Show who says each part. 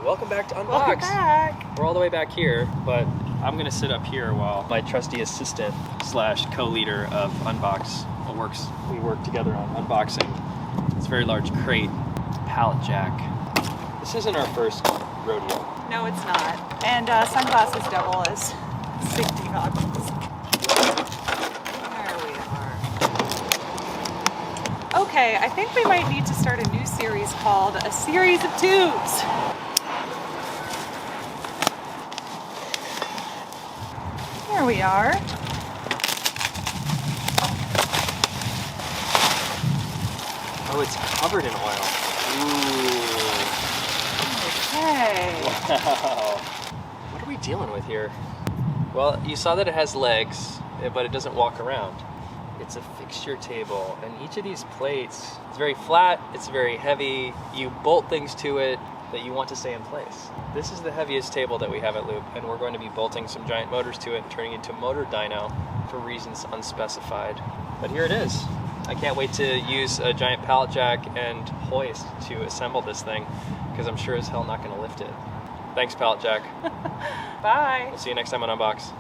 Speaker 1: Welcome back to Unbox.
Speaker 2: Welcome back.
Speaker 1: We're all the way back here, but I'm gonna sit up here while my trusty assistant slash co-leader of Unbox we work together on unboxing this very large crate pallet jack. This isn't our first rodeo.
Speaker 2: No, it's not. And sunglasses double as safety goggles. There we are. Okay, I think we might need to start a new series called A Series of Tubes. Here we are.
Speaker 1: Oh, it's covered in oil. Ooh.
Speaker 2: Okay.
Speaker 1: Wow. What are we dealing with here? Well, you saw that it has legs, but it doesn't walk around. It's a fixture table, and each of these plates is very flat, it's very heavy. You bolt things to it that you want to stay in place. This is the heaviest table that we have at Loop, and we're going to be bolting some giant motors to it and turning it into a motor dyno for reasons unspecified. But here it is. I can't wait to use a giant pallet jack and hoist to assemble this thing, because I'm sure as hell not going to lift it. Thanks, pallet jack.
Speaker 2: Bye.
Speaker 1: We'll see you next time on Unbox.